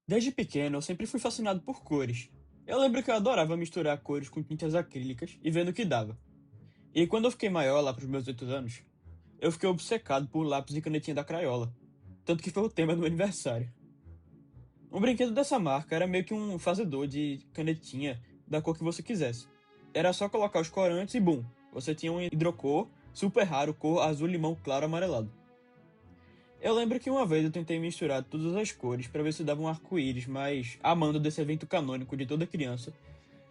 Desde pequeno, eu sempre fui fascinado por cores. Eu lembro que eu adorava misturar cores com tintas acrílicas e vendo o que dava. E quando eu fiquei maior, lá pros meus 8 anos, eu fiquei obcecado por lápis e canetinha da Crayola. Tanto que foi o tema do meu aniversário. Um brinquedo dessa marca era meio que um fazedor de canetinha da cor que você quisesse. Era só colocar os corantes e bum, você tinha um hidrocor super raro, cor azul limão claro amarelado. Eu lembro que uma vez eu tentei misturar todas as cores para ver se dava um arco-íris, mas, amando desse evento canônico de toda criança,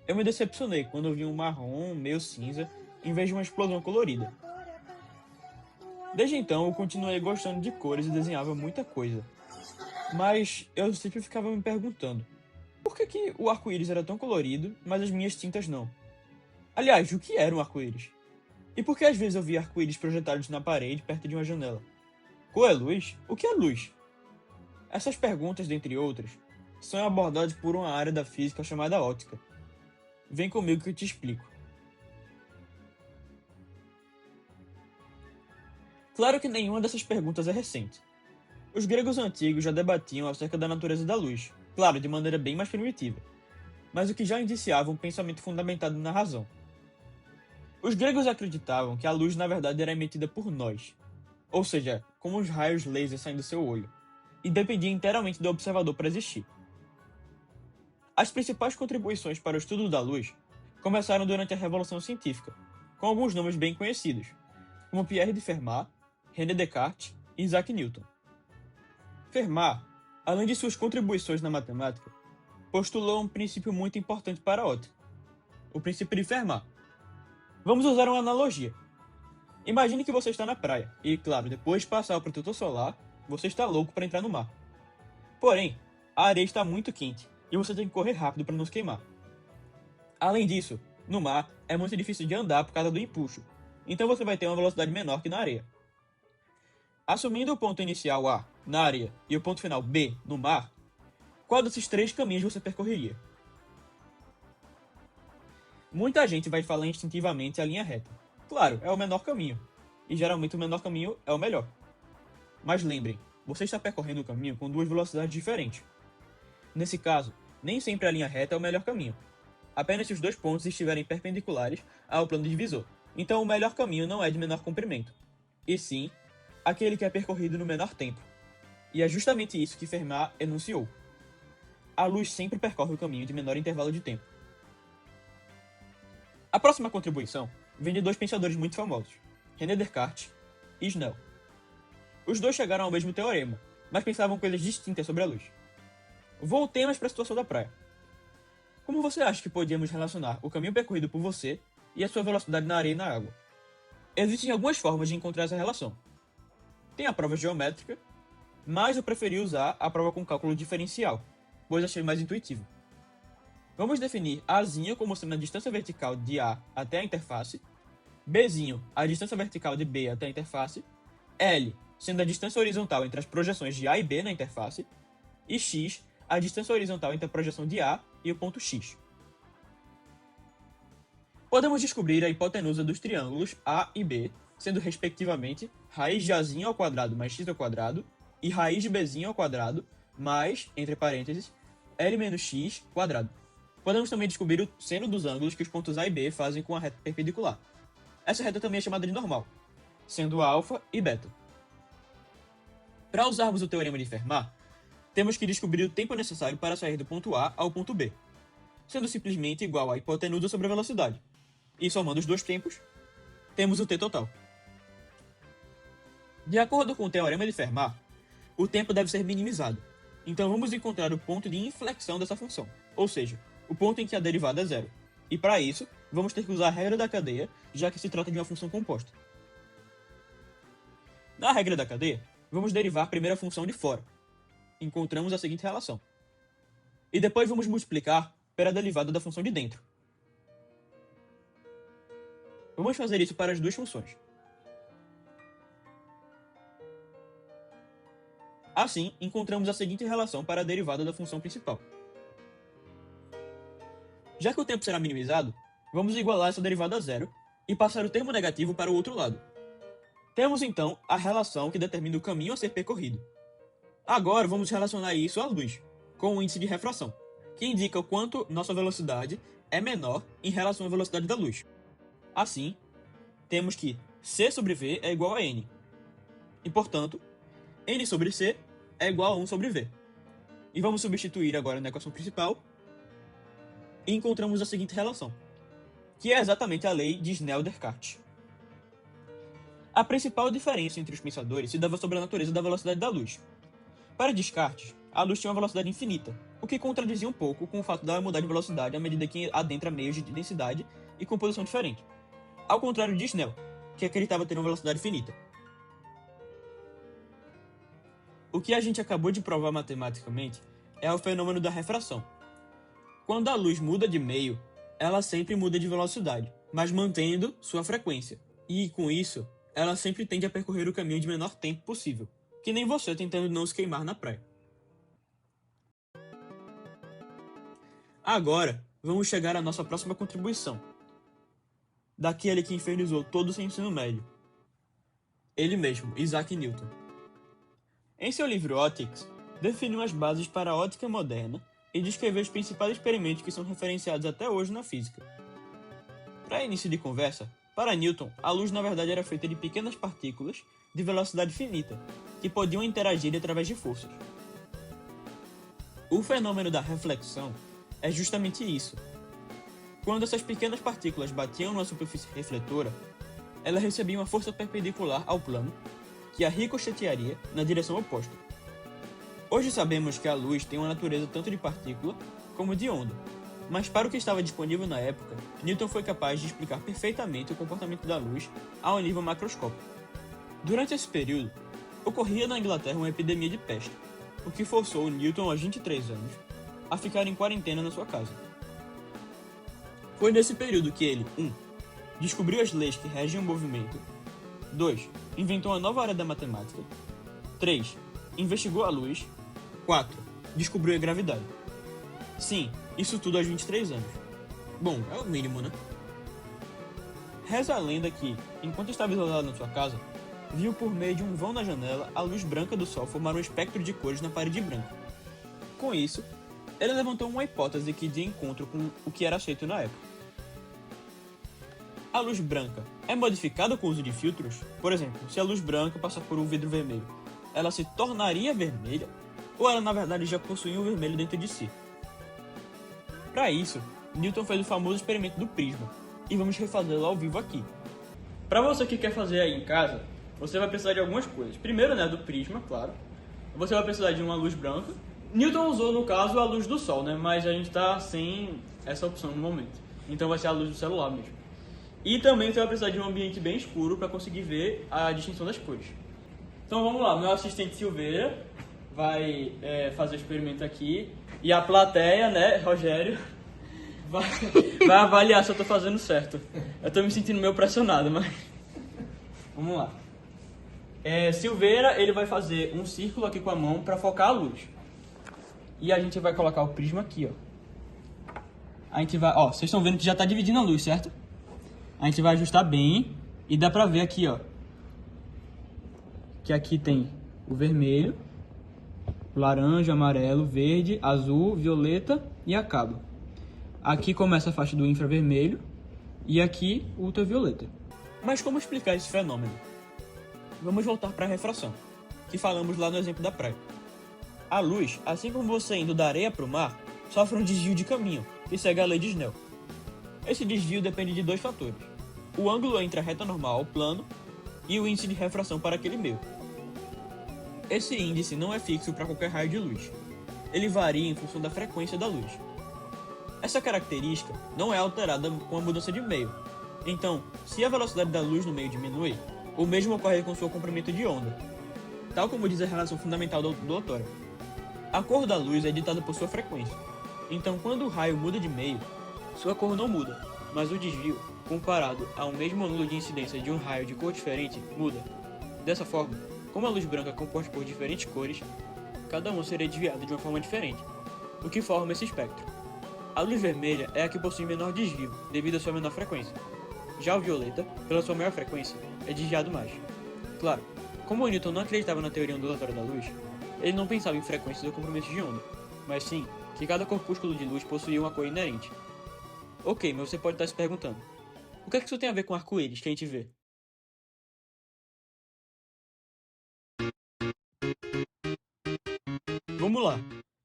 eu me decepcionei quando eu vi um marrom meio cinza em vez de uma explosão colorida. Desde então eu continuei gostando de cores e desenhava muita coisa, mas eu sempre ficava me perguntando por que o arco-íris era tão colorido, mas as minhas tintas não? Aliás, o que era um arco-íris? E por que às vezes eu via arco-íris projetados na parede perto de uma janela? Cor é luz? O que é luz? Essas perguntas, dentre outras, são abordadas por uma área da física chamada óptica. Vem comigo que eu te explico. Claro que nenhuma dessas perguntas é recente. Os gregos antigos já debatiam acerca da natureza da luz, claro, de maneira bem mais primitiva, mas o que já indiciava um pensamento fundamentado na razão. Os gregos acreditavam que a luz na verdade era emitida por nós, ou seja, como os raios laser saindo do seu olho, e dependia inteiramente do observador para existir. As principais contribuições para o estudo da luz começaram durante a Revolução Científica, com alguns nomes bem conhecidos, como Pierre de Fermat, René Descartes e Isaac Newton. Fermat, além de suas contribuições na matemática, postulou um princípio muito importante para a ótica, o princípio de Fermat. Vamos usar uma analogia. Imagine que você está na praia e, claro, depois de passar o protetor solar, você está louco para entrar no mar. Porém, a areia está muito quente e você tem que correr rápido para não se queimar. Além disso, no mar é muito difícil de andar por causa do empuxo, então você vai ter uma velocidade menor que na areia. Assumindo o ponto inicial A na areia e o ponto final B no mar, qual desses três caminhos você percorreria? Muita gente vai falar instintivamente a linha reta. Claro, é o menor caminho, e geralmente o menor caminho é o melhor. Mas lembrem, você está percorrendo o caminho com duas velocidades diferentes. Nesse caso, nem sempre a linha reta é o melhor caminho, apenas se os dois pontos estiverem perpendiculares ao plano divisor. Então o melhor caminho não é de menor comprimento, e sim aquele que é percorrido no menor tempo. E é justamente isso que Fermat enunciou. A luz sempre percorre o caminho de menor intervalo de tempo. A próxima contribuição vem de dois pensadores muito famosos, René Descartes e Snell. Os dois chegaram ao mesmo teorema, mas pensavam coisas distintas sobre a luz. Voltemos para a situação da praia. Como você acha que podíamos relacionar o caminho percorrido por você e a sua velocidade na areia e na água? Existem algumas formas de encontrar essa relação. Tem a prova geométrica, mas eu preferi usar a prova com cálculo diferencial, pois achei mais intuitivo. Vamos definir Azinho como sendo a distância vertical de A até a interface, Bzinho a distância vertical de B até a interface, L sendo a distância horizontal entre as projeções de A e B na interface, e X a distância horizontal entre a projeção de A e o ponto X. Podemos descobrir a hipotenusa dos triângulos A e B, sendo respectivamente raiz de Azinho ao quadrado mais x ao quadrado e raiz de Bzinho ao quadrado mais, entre parênteses, L menos x quadrado. Podemos também descobrir o seno dos ângulos que os pontos A e B fazem com a reta perpendicular. Essa reta também é chamada de normal, sendo alfa e beta. Para usarmos o teorema de Fermat, temos que descobrir o tempo necessário para sair do ponto A ao ponto B, sendo simplesmente igual à hipotenusa sobre a velocidade. E somando os dois tempos, temos o t total. De acordo com o teorema de Fermat, o tempo deve ser minimizado. Então vamos encontrar o ponto de inflexão dessa função, ou seja, o ponto em que a derivada é zero. E para isso, vamos ter que usar a regra da cadeia, já que se trata de uma função composta. Na regra da cadeia, vamos derivar primeiro a função de fora. Encontramos a seguinte relação. E depois vamos multiplicar pela derivada da função de dentro. Vamos fazer isso para as duas funções. Assim, encontramos a seguinte relação para a derivada da função principal. Já que o tempo será minimizado, vamos igualar essa derivada a zero e passar o termo negativo para o outro lado. Temos então a relação que determina o caminho a ser percorrido. Agora vamos relacionar isso à luz, com o índice de refração, que indica o quanto nossa velocidade é menor em relação à velocidade da luz. Assim, temos que C sobre V é igual a N. E, portanto, N sobre C é igual a 1 sobre V. E vamos substituir agora na equação principal e encontramos a seguinte relação, que é exatamente a lei de Snell-Descartes. A principal diferença entre os pensadores se dava sobre a natureza da velocidade da luz. Para Descartes, a luz tinha uma velocidade infinita, o que contradizia um pouco com o fato dela mudar de velocidade à medida que adentra meios de densidade e composição diferente, ao contrário de Snell, que acreditava ter uma velocidade finita. O que a gente acabou de provar matematicamente é o fenômeno da refração. Quando a luz muda de meio, ela sempre muda de velocidade, mas mantendo sua frequência. E, com isso, ela sempre tende a percorrer o caminho de menor tempo possível, que nem você tentando não se queimar na praia. Agora, vamos chegar à nossa próxima contribuição, daquele que infernizou todo o seu ensino médio. Ele mesmo, Isaac Newton. Em seu livro Optics, definiu as bases para a ótica moderna e descreveu os principais experimentos que são referenciados até hoje na física. Para início de conversa, para Newton, a luz na verdade era feita de pequenas partículas de velocidade finita, que podiam interagir através de forças. O fenômeno da reflexão é justamente isso. Quando essas pequenas partículas batiam numa superfície refletora, ela recebia uma força perpendicular ao plano, que a ricochetearia na direção oposta. Hoje sabemos que a luz tem uma natureza tanto de partícula como de onda, mas para o que estava disponível na época, Newton foi capaz de explicar perfeitamente o comportamento da luz a um nível macroscópico. Durante esse período, ocorria na Inglaterra uma epidemia de peste, o que forçou Newton, aos 23 anos, a ficar em quarentena na sua casa. Foi nesse período que ele, 1. Descobriu as leis que regem o movimento, 2. Inventou uma nova área da matemática, 3. Investigou a luz, 4. Descobriu a gravidade. Sim, isso tudo aos 23 anos. Bom, é o mínimo, né? Reza a lenda que, enquanto estava isolado na sua casa, viu por meio de um vão na janela a luz branca do sol formar um espectro de cores na parede branca. Com isso, ele levantou uma hipótese que de encontro com o que era aceito na época. A luz branca é modificada com o uso de filtros? Por exemplo, se a luz branca passar por um vidro vermelho, ela se tornaria vermelha? Ou ela na verdade já possuía um vermelho dentro de si? Para isso, Newton fez o famoso experimento do prisma, e vamos refazê-lo ao vivo aqui. Para você que quer fazer aí em casa, você vai precisar de algumas coisas. Primeiro, do prisma, claro. Você vai precisar de uma luz branca. Newton usou, no caso, a luz do sol, mas a gente está sem essa opção no momento. Então vai ser a luz do celular mesmo. E também você vai precisar de um ambiente bem escuro para conseguir ver a distinção das cores. Então vamos lá, meu assistente Silveira vai fazer o experimento aqui. E a plateia, Rogério, vai avaliar se eu estou fazendo certo. Eu estou me sentindo meio pressionado, mas... Vamos lá. Silveira, ele vai fazer um círculo aqui com a mão para focar a luz. E a gente vai colocar o prisma aqui, ó. A gente vai... Ó, vocês estão vendo que já está dividindo a luz, certo? A gente vai ajustar bem e dá pra ver aqui, ó, que aqui tem o vermelho, o laranja, amarelo, verde, azul, violeta e acaba. Aqui começa a faixa do infravermelho e aqui o ultravioleta. Mas como explicar esse fenômeno? Vamos voltar para a refração, que falamos lá no exemplo da praia. A luz, assim como você indo da areia para o mar, sofre um desvio de caminho, que segue a lei de Snell. Esse desvio depende de dois fatores: o ângulo entre a reta normal ao plano e o índice de refração para aquele meio. Esse índice não é fixo para qualquer raio de luz. Ele varia em função da frequência da luz. Essa característica não é alterada com a mudança de meio. Então, se a velocidade da luz no meio diminui, o mesmo ocorre com seu comprimento de onda, tal como diz a relação fundamental do Lothario. A cor da luz é ditada por sua frequência. Então, quando o raio muda de meio, sua cor não muda, mas o desvio, comparado ao mesmo ângulo de incidência de um raio de cor diferente, muda. Dessa forma, como a luz branca é composta por diferentes cores, cada um seria desviado de uma forma diferente, o que forma esse espectro. A luz vermelha é a que possui menor desvio, devido à sua menor frequência. Já o violeta, pela sua maior frequência, é desviado mais. Claro, como o Newton não acreditava na teoria ondulatória da luz, ele não pensava em frequências ou comprimentos de onda. mas sim que cada corpúsculo de luz possuía uma cor inerente. Ok, mas você pode estar se perguntando, o que é que isso tem a ver com arco-íris que a gente vê? Vamos lá.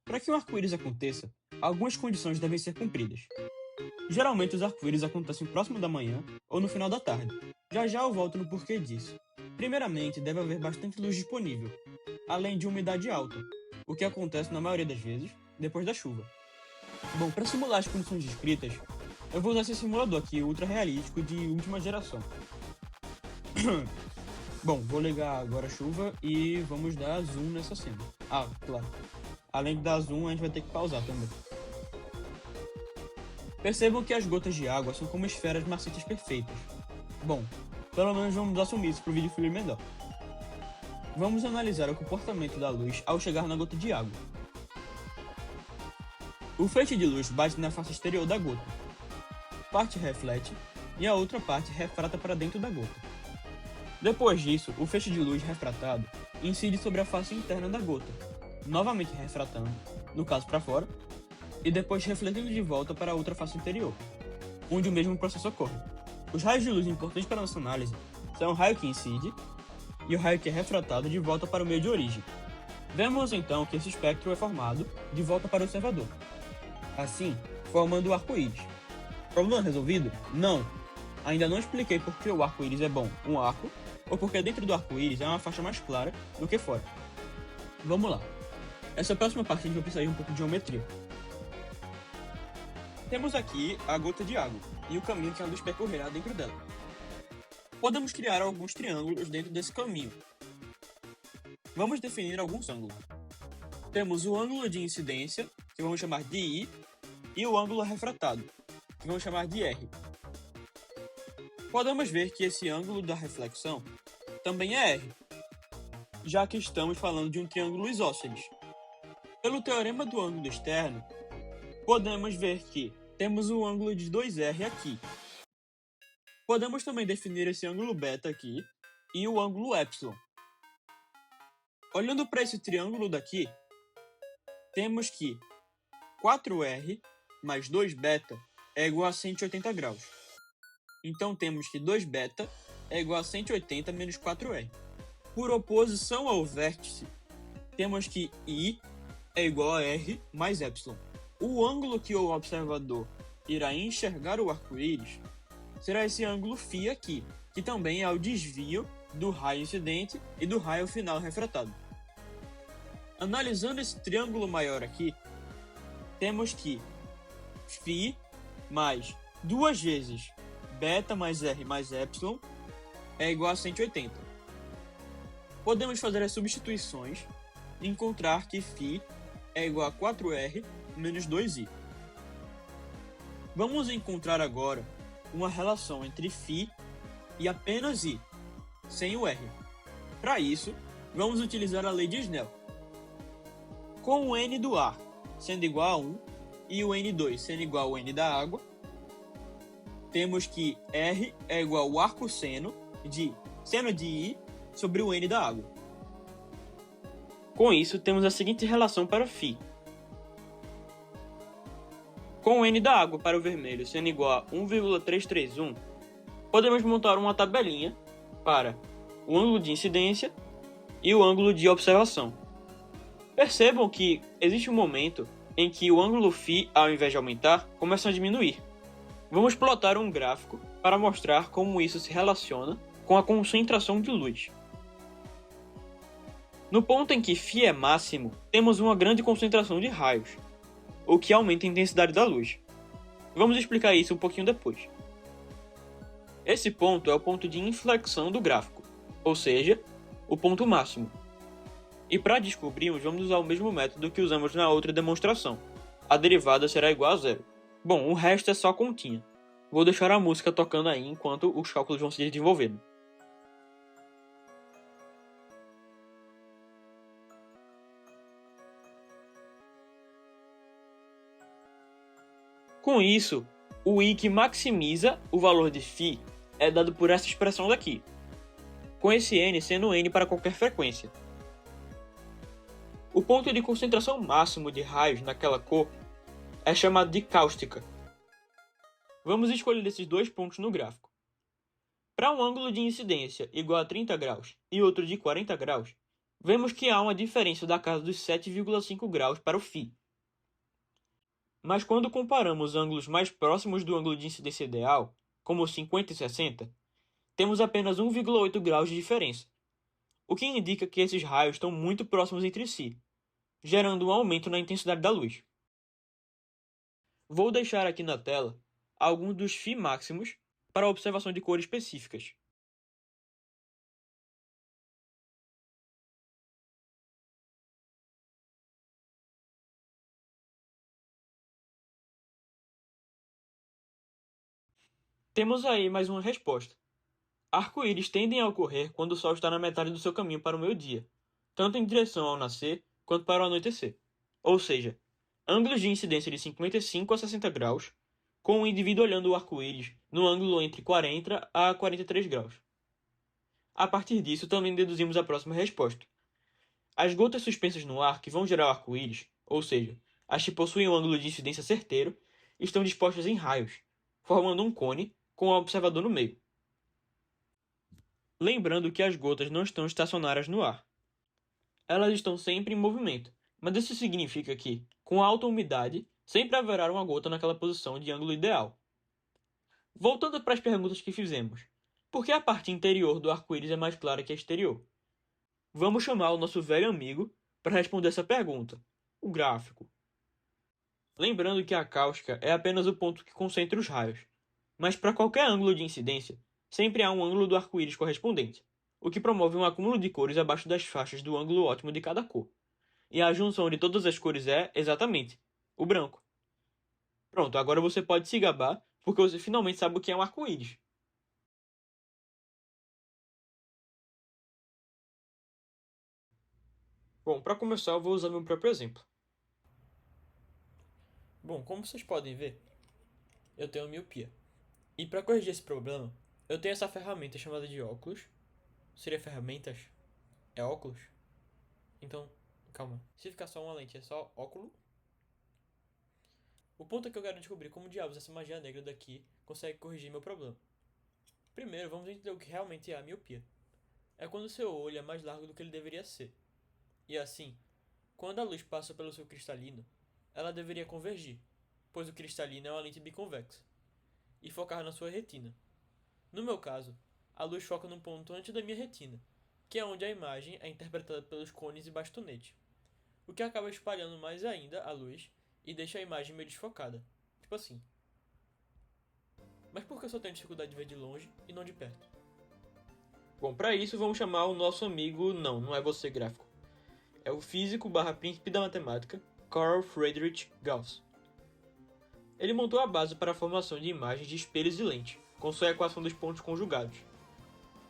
Para que um arco-íris aconteça, algumas condições devem ser cumpridas. Geralmente os arco-íris acontecem próximo da manhã ou no final da tarde. Já já eu volto no porquê disso. Primeiramente, deve haver bastante luz disponível, além de umidade alta, o que acontece na maioria das vezes depois da chuva. Bom, para simular as condições descritas, eu vou usar esse simulador aqui, ultra realístico de última geração. Bom, vou ligar agora a chuva e vamos dar zoom nessa cena. Ah, claro. Além de dar zoom, a gente vai ter que pausar também. Percebam que as gotas de água são como esferas maciças perfeitas. Bom, pelo menos vamos assumir isso para o vídeo fluir melhor. Vamos analisar o comportamento da luz ao chegar na gota de água. O feixe de luz bate na face exterior da gota. Parte reflete e a outra parte refrata para dentro da gota. Depois disso, o feixe de luz refratado incide sobre a face interna da gota, novamente refratando, no caso para fora, e depois refletindo de volta para a outra face interior, onde o mesmo processo ocorre. Os raios de luz importantes para nossa análise são o raio que incide e o raio que é refratado de volta para o meio de origem. Vemos então que esse espectro é formado de volta para o observador, assim formando o arco-íris. Problema resolvido? Não! Ainda não expliquei por que o arco-íris é bom um arco, ou porque dentro do arco-íris é uma faixa mais clara do que fora. Vamos lá. Essa próxima parte a gente vai precisar de um pouco de geometria. Temos aqui a gota de água e o caminho que a luz percorrerá dentro dela. Podemos criar alguns triângulos dentro desse caminho. Vamos definir alguns ângulos. Temos o ângulo de incidência, que vamos chamar de I, e o ângulo refratado, que vamos chamar de R. Podemos ver que esse ângulo da reflexão também é R, já que estamos falando de um triângulo isósceles. Pelo teorema do ângulo externo, podemos ver que temos o ângulo de 2R aqui. Podemos também definir esse ângulo beta aqui e o ângulo epsilon. Olhando para esse triângulo daqui, temos que 4R mais 2 beta é igual a 180 graus. Então temos que 2 beta é igual a 180 menos 4R. Por oposição ao vértice, temos que I é igual a R mais epsilon. O ângulo que o observador irá enxergar o arco-íris será esse ângulo φ aqui, que também é o desvio do raio incidente e do raio final refratado. Analisando esse triângulo maior aqui, temos que φ mais 2 vezes beta mais R mais epsilon é igual a 180. Podemos fazer as substituições e encontrar que φ é igual a 4R menos 2i. Vamos encontrar agora uma relação entre φ e apenas i, sem o R. Para isso, vamos utilizar a lei de Snell. Com o n do ar sendo igual a 1 e o n2 sendo igual ao n da água, temos que R é igual ao arcosseno de seno de I sobre o n da água. Com isso, temos a seguinte relação para φ. Com o n da água para o vermelho sendo igual a 1,331, podemos montar uma tabelinha para o ângulo de incidência e o ângulo de observação. Percebam que existe um momento em que o ângulo φ, ao invés de aumentar, começa a diminuir. Vamos plotar um gráfico para mostrar como isso se relaciona com a concentração de luz. No ponto em que φ é máximo, temos uma grande concentração de raios, o que aumenta a intensidade da luz. Vamos explicar isso um pouquinho depois. Esse ponto é o ponto de inflexão do gráfico, ou seja, o ponto máximo. E para descobrirmos, vamos usar o mesmo método que usamos na outra demonstração. A derivada será igual a zero. Bom, o resto é só continha. Vou deixar a música tocando aí enquanto os cálculos vão se desenvolvendo. Com isso, o I que maximiza o valor de φ é dado por essa expressão daqui, com esse n sendo n para qualquer frequência. O ponto de concentração máximo de raios naquela cor é chamado de cáustica. Vamos escolher esses dois pontos no gráfico. Para um ângulo de incidência igual a 30 graus e outro de 40 graus, vemos que há uma diferença da casa dos 7,5 graus para o φ. Mas quando comparamos ângulos mais próximos do ângulo de incidência ideal, como 50 e 60, temos apenas 1,8 graus de diferença, o que indica que esses raios estão muito próximos entre si, gerando um aumento na intensidade da luz. Vou deixar aqui na tela alguns dos φ máximos para a observação de cores específicas. Temos aí mais uma resposta. Arco-íris tendem a ocorrer quando o Sol está na metade do seu caminho para o meio-dia, tanto em direção ao nascer quanto para o anoitecer. Ou seja, ângulos de incidência de 55 a 60 graus, com o indivíduo olhando o arco-íris no ângulo entre 40 a 43 graus. A partir disso, também deduzimos a próxima resposta. As gotas suspensas no ar que vão gerar o arco-íris, ou seja, as que possuem um ângulo de incidência certeiro, estão dispostas em raios, formando um cone com o observador no meio. Lembrando que as gotas não estão estacionárias no ar. Elas estão sempre em movimento, mas isso significa que, com alta umidade, sempre haverá uma gota naquela posição de ângulo ideal. Voltando para as perguntas que fizemos, por que a parte interior do arco-íris é mais clara que a exterior? Vamos chamar o nosso velho amigo para responder essa pergunta, o gráfico. Lembrando que a cáustica é apenas o ponto que concentra os raios, mas para qualquer ângulo de incidência, sempre há um ângulo do arco-íris correspondente, o que promove um acúmulo de cores abaixo das faixas do ângulo ótimo de cada cor. E a junção de todas as cores é, exatamente, o branco. Pronto, agora você pode se gabar, porque você finalmente sabe o que é um arco-íris. Bom, para começar eu vou usar meu próprio exemplo. Bom, como vocês podem ver, eu tenho miopia. E para corrigir esse problema, eu tenho essa ferramenta chamada de óculos. Seria ferramentas? É óculos? Então, calma. Se ficar só uma lente, é só óculo. O ponto é que eu quero descobrir como diabos essa magia negra daqui consegue corrigir meu problema. Primeiro, vamos entender o que realmente é a miopia. É quando o seu olho é mais largo do que ele deveria ser. E assim, quando a luz passa pelo seu cristalino, ela deveria convergir, pois o cristalino é uma lente biconvexa, e focar na sua retina. No meu caso, a luz foca num ponto antes da minha retina, que é onde a imagem é interpretada pelos cones e bastonete, o que acaba espalhando mais ainda a luz e deixa a imagem meio desfocada, tipo assim. Mas por que eu só tenho dificuldade de ver de longe e não de perto? Bom, para isso vamos chamar o nosso amigo, não é você gráfico. É o físico / príncipe da matemática, Carl Friedrich Gauss. Ele montou a base para a formação de imagens de espelhos e lentes, com sua equação dos pontos conjugados.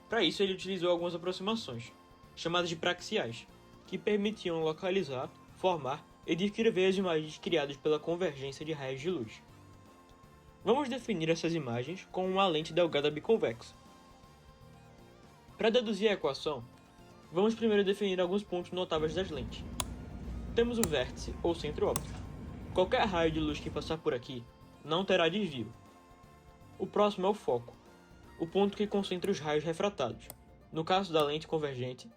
Para isso ele utilizou algumas aproximações, chamadas de praxiais, que permitiam localizar, formar e descrever as imagens criadas pela convergência de raios de luz. Vamos definir essas imagens com uma lente delgada biconvexa. Para deduzir a equação, vamos primeiro definir alguns pontos notáveis das lentes. Temos o vértice ou centro óptico. Qualquer raio de luz que passar por aqui não terá desvio. O próximo é o foco, o ponto que concentra os raios refratados, no caso da lente convergente,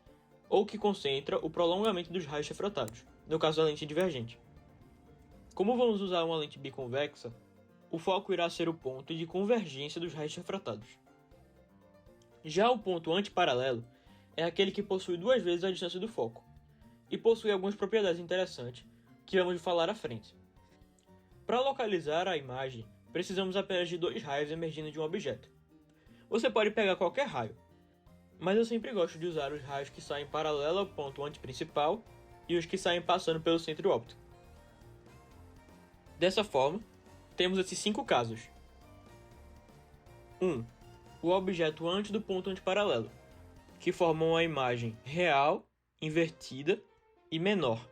ou que concentra o prolongamento dos raios refratados, no caso da lente divergente. Como vamos usar uma lente biconvexa, o foco irá ser o ponto de convergência dos raios refratados. Já o ponto antiparalelo é aquele que possui 2 vezes a distância do foco, e possui algumas propriedades interessantes que vamos falar à frente. Para localizar a imagem, precisamos apenas de 2 raios emergindo de um objeto. Você pode pegar qualquer raio, mas eu sempre gosto de usar os raios que saem paralelo ao ponto antiprincipal e os que saem passando pelo centro óptico. Dessa forma, temos esses 5 casos. 1. O objeto antes do ponto antiparalelo, que formam a imagem real, invertida e menor.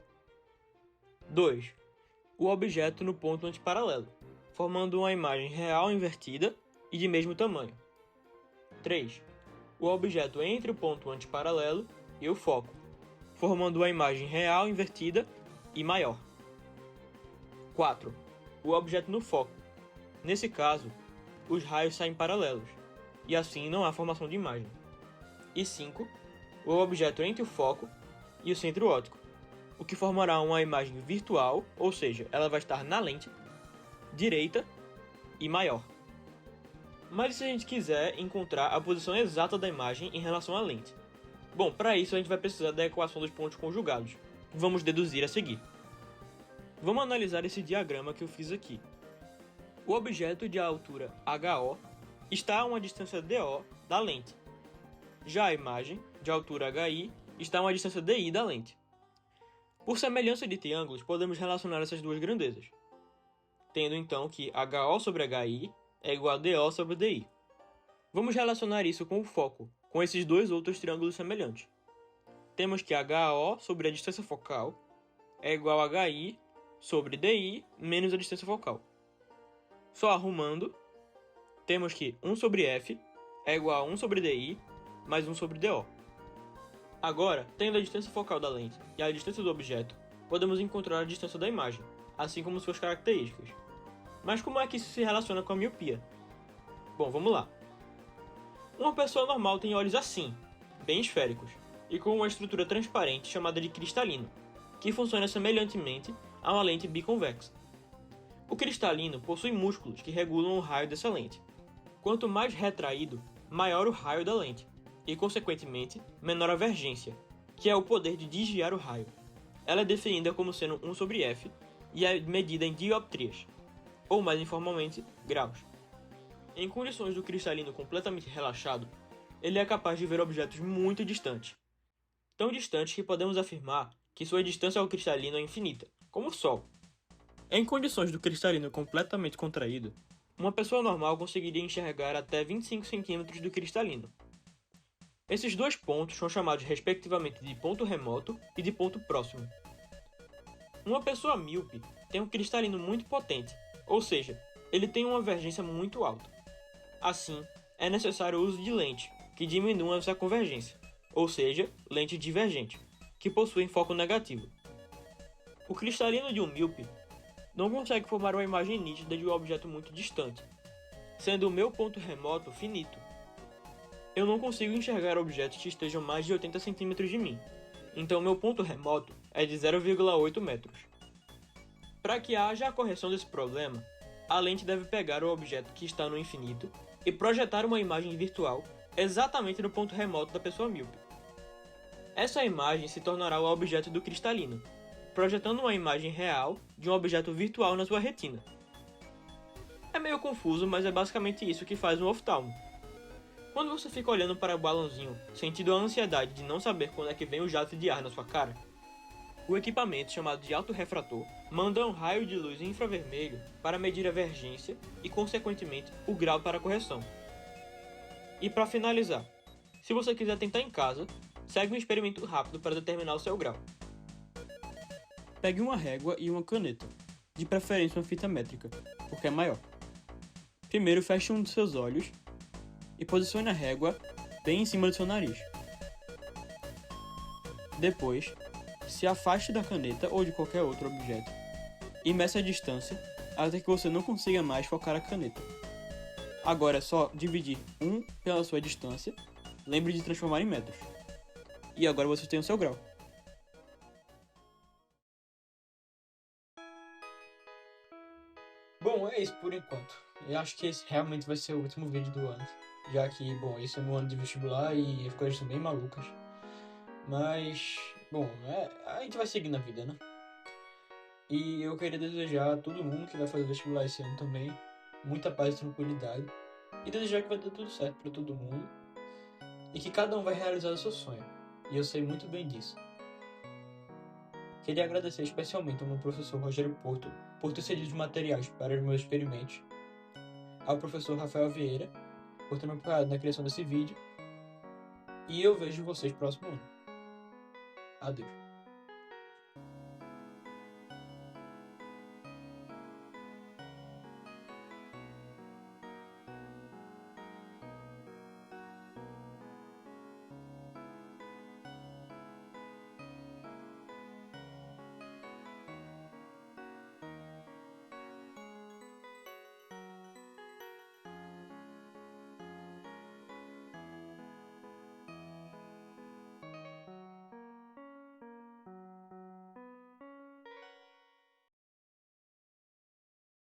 2. O objeto no ponto antiparalelo, formando uma imagem real invertida e de mesmo tamanho. 3. O objeto entre o ponto antiparalelo e o foco, formando uma imagem real invertida e maior. 4. O objeto no foco. Nesse caso, os raios saem paralelos, e assim não há formação de imagem. E 5. O objeto entre o foco e o centro óptico, o que formará uma imagem virtual, ou seja, ela vai estar na lente direita e maior. Mas e se a gente quiser encontrar a posição exata da imagem em relação à lente? Bom, para isso a gente vai precisar da equação dos pontos conjugados. Vamos deduzir a seguir. Vamos analisar esse diagrama que eu fiz aqui. O objeto de altura HO está a uma distância DO da lente. Já a imagem, de altura HI, está a uma distância DI da lente. Por semelhança de triângulos, podemos relacionar essas duas grandezas, tendo então que HO sobre HI é igual a DO sobre DI. Vamos relacionar isso com o foco, com esses dois outros triângulos semelhantes. Temos que HO sobre a distância focal é igual a HI sobre DI menos a distância focal. Só arrumando, temos que 1 sobre F é igual a 1 sobre DI mais 1 sobre DO. Agora, tendo a distância focal da lente e a distância do objeto, podemos encontrar a distância da imagem, assim como suas características. Mas como é que isso se relaciona com a miopia? Bom, vamos lá. Uma pessoa normal tem olhos assim, bem esféricos, e com uma estrutura transparente chamada de cristalino, que funciona semelhantemente a uma lente biconvexa. O cristalino possui músculos que regulam o raio dessa lente. Quanto mais retraído, maior o raio da lente, e consequentemente, menor a vergência, que é o poder de desviar o raio. Ela é definida como sendo 1 sobre F e é medida em dioptrias, ou mais informalmente, graus. Em condições do cristalino completamente relaxado, ele é capaz de ver objetos muito distantes. Tão distantes que podemos afirmar que sua distância ao cristalino é infinita, como o Sol. Em condições do cristalino completamente contraído, uma pessoa normal conseguiria enxergar até 25 centímetros do cristalino. Esses dois pontos são chamados respectivamente de ponto remoto e de ponto próximo. Uma pessoa míope tem um cristalino muito potente, ou seja, ele tem uma vergência muito alta. Assim, é necessário o uso de lente, que diminuam essa convergência, ou seja, lente divergente, que possuem foco negativo. O cristalino de um míope não consegue formar uma imagem nítida de um objeto muito distante, sendo o meu ponto remoto finito. Eu não consigo enxergar objetos que estejam mais de 80 centímetros de mim, então meu ponto remoto é de 0,8 metros. Para que haja a correção desse problema, a lente deve pegar o objeto que está no infinito e projetar uma imagem virtual exatamente no ponto remoto da pessoa míope. Essa imagem se tornará o objeto do cristalino, projetando uma imagem real de um objeto virtual na sua retina. É meio confuso, mas é basicamente isso que faz um oftalmo. Quando você fica olhando para o balãozinho, sentindo a ansiedade de não saber quando é que vem o jato de ar na sua cara, o equipamento, chamado de autorrefrator, manda um raio de luz infravermelho para medir a vergência e, consequentemente, o grau para a correção. E para finalizar, se você quiser tentar em casa, segue um experimento rápido para determinar o seu grau. Pegue uma régua e uma caneta, de preferência uma fita métrica, porque é maior. Primeiro feche um dos seus olhos e posicione a régua bem em cima do seu nariz. Depois, se afaste da caneta ou de qualquer outro objeto e meça a distância até que você não consiga mais focar a caneta. Agora é só dividir 1 pela sua distância, lembre de transformar em metros. E agora você tem o seu grau. Bom, é isso por enquanto. Eu acho que esse realmente vai ser o último vídeo do ano, já que, bom, esse é meu ano de vestibular e as coisas são bem malucas. Mas, bom, a gente vai seguir na vida, né? E eu queria desejar a todo mundo que vai fazer vestibular esse ano também muita paz e tranquilidade. E desejar que vai dar tudo certo para todo mundo. E que cada um vai realizar o seu sonho. E eu sei muito bem disso. Queria agradecer especialmente ao meu professor Rogério Porto por ter cedido os materiais para os meus experimentos, ao professor Rafael Vieira por ter me apoiado na criação desse vídeo, e eu vejo vocês próximo ano. Adeus.